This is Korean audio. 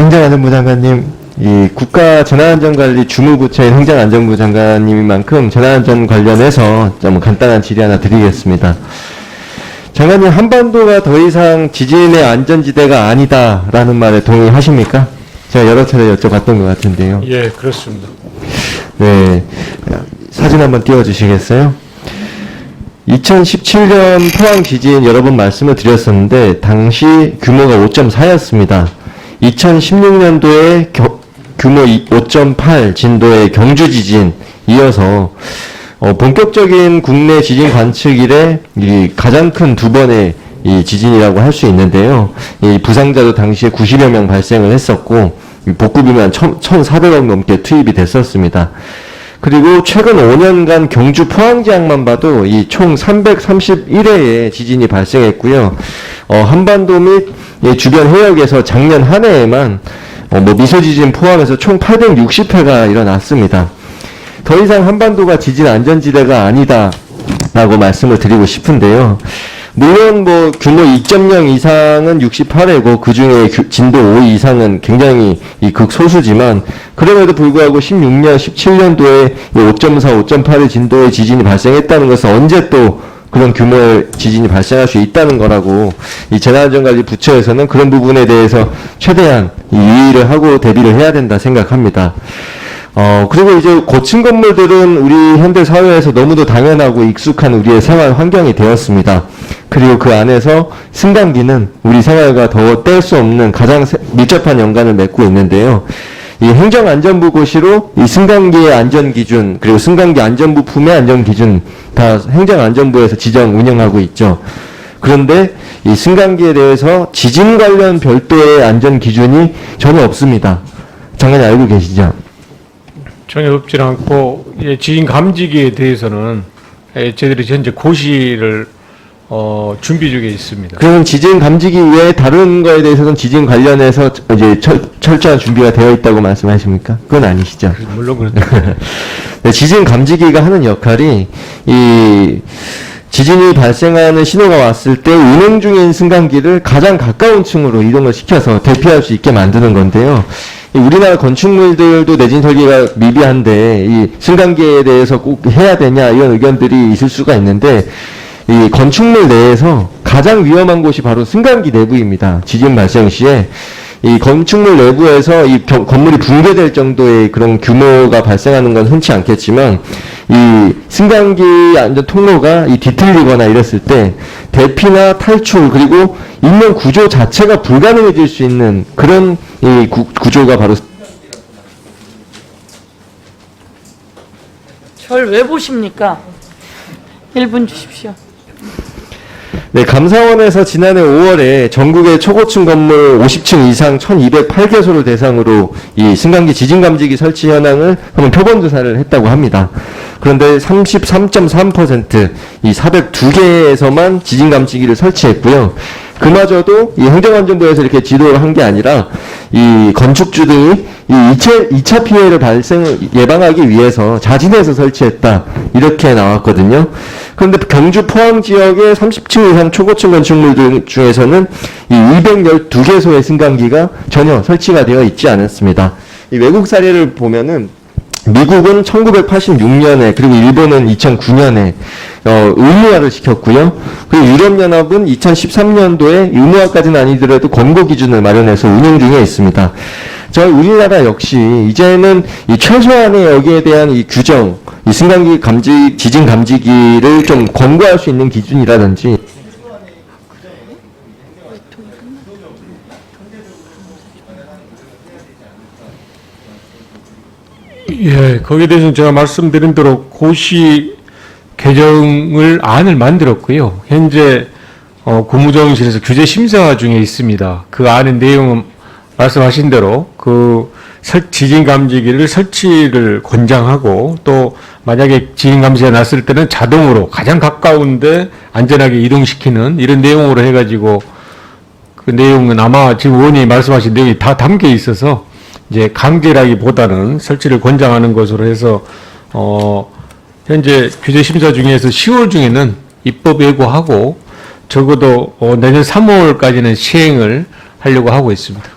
행정안전부 장관님, 이 국가재난안전관리 주무부처인 행정안전부 장관님인 만큼 재난안전 관련해서 좀 간단한 질의 하나 드리겠습니다. 장관님, 한반도가 더 이상 지진의 안전지대가 아니다라는 말에 동의하십니까? 제가 여러 차례 여쭤봤던 것 같은데요. 예, 그렇습니다. 네, 사진 한번 띄워주시겠어요? 2017년 포항 지진 여러 번 말씀을 드렸었는데 당시 규모가 5.4였습니다. 2016년도에 규모 5.8 진도의 경주 지진 이어서 본격적인 국내 지진 관측 이래 가장 큰 두 번의 이 지진이라고 할 수 있는데요. 이 부상자도 당시에 90여 명 발생을 했었고 복구비만 1,400억 넘게 투입이 됐었습니다. 그리고 최근 5년간 경주 포항 지역만 봐도 이 총 331회의 지진이 발생했고요. 한반도 및 주변 해역에서 작년 한 해에만 미소지진 포함해서 총 860회가 일어났습니다. 더 이상 한반도가 지진 안전지대가 아니다라고 말씀을 드리고 싶은데요. 물론 규모 2.0 이상은 68회고 그 중에 진도 5 이상은 굉장히 극소수지만 그럼에도 불구하고 16년, 17년도에 5.4, 5.8의 진도의 지진이 발생했다는 것은 언제 또 그런 규모의 지진이 발생할 수 있다는 거라고 이 재난안전관리 부처에서는 그런 부분에 대해서 최대한 유의를 하고 대비를 해야 된다 생각합니다. 그리고 이제 고층 건물들은 우리 현대 사회에서 너무도 당연하고 익숙한 우리의 생활 환경이 되었습니다. 그리고 그 안에서 승강기는 우리 생활과 더 뗄 수 없는 가장 밀접한 연관을 맺고 있는데요. 이 행정안전부 고시로 이 승강기의 안전기준, 그리고 승강기 안전부품의 안전기준 다 행정안전부에서 지정 운영하고 있죠. 그런데 이 승강기에 대해서 지진 관련 별도의 안전기준이 전혀 없습니다. 장관님 알고 계시죠? 전혀 없지 않고 지진 감지기에 대해서는 저희들이 현재 고시를 준비 중에 있습니다. 그럼 지진 감지기 외에 다른 거에 대해서는 지진 관련해서 이제 철저한 준비가 되어 있다고 말씀하십니까? 그건 아니시죠? 물론 그렇죠. 네, 지진 감지기가 하는 역할이 이 지진이 발생하는 신호가 왔을 때 운행 중인 승강기를 가장 가까운 층으로 이동을 시켜서 대피할 수 있게 만드는 건데요. 우리나라 건축물들도 내진 설계가 미비한데 이 승강기에 대해서 꼭 해야 되냐 이런 의견들이 있을 수가 있는데 이 건축물 내에서 가장 위험한 곳이 바로 승강기 내부입니다. 지진 발생 시에 이 건축물 내부에서 이 건물이 붕괴될 정도의 그런 규모가 발생하는 건 흔치 않겠지만 이 승강기 안전 통로가 뒤틀리거나 이랬을 때 대피나 탈출 그리고 인명 구조 자체가 불가능해질 수 있는 그런 이 구조가 바로 절 왜 보십니까? 1분 주십시오. 네, 감사원에서 지난해 5월에 전국의 초고층 건물 50층 이상 1208개소를 대상으로 이 승강기 지진 감지기 설치 현황을 한번 표본 조사를 했다고 합니다. 그런데 33.3% 이 402개에서만 지진 감지기를 설치했고요. 그마저도 이 행정안전부에서 이렇게 지도를 한 게 아니라 이 건축주들이 이 2차 피해를 예방하기 위해서 자진해서 설치했다. 이렇게 나왔거든요. 그런데 경주 포항 지역의 30층 이상 초고층 건축물들 중에서는 이 212개소의 승강기가 전혀 설치가 되어 있지 않았습니다. 이 외국 사례를 보면은 미국은 1986년에 그리고 일본은 2009년에 의무화를 시켰고요. 그리고 유럽연합은 2013년도에 의무화까지는 아니더라도 권고 기준을 마련해서 운영 중에 있습니다. 저희 우리나라 역시 이제는 이 최소한의 여기에 대한 이 규정, 이 승강기 지진 감지기를 좀 권고할 수 있는 기준이라든지 예, 거기에 대해서는 제가 말씀드린 대로 고시 안을 만들었고요. 현재 국무조정실에서 규제 심사 중에 있습니다. 그 안의 내용은 말씀하신 대로 그 지진 감지기를 설치를 권장하고 또 만약에 지진 감지가 났을 때는 자동으로 가장 가까운데 안전하게 이동시키는 이런 내용으로 해가지고 그 내용은 아마 지금 의원님이 말씀하신 내용이 다 담겨 있어서 이제 강제라기보다는 설치를 권장하는 것으로 해서 현재 규제 심사 중에서 10월 중에는 입법 예고하고 적어도 내년 3월까지는 시행을 하려고 하고 있습니다.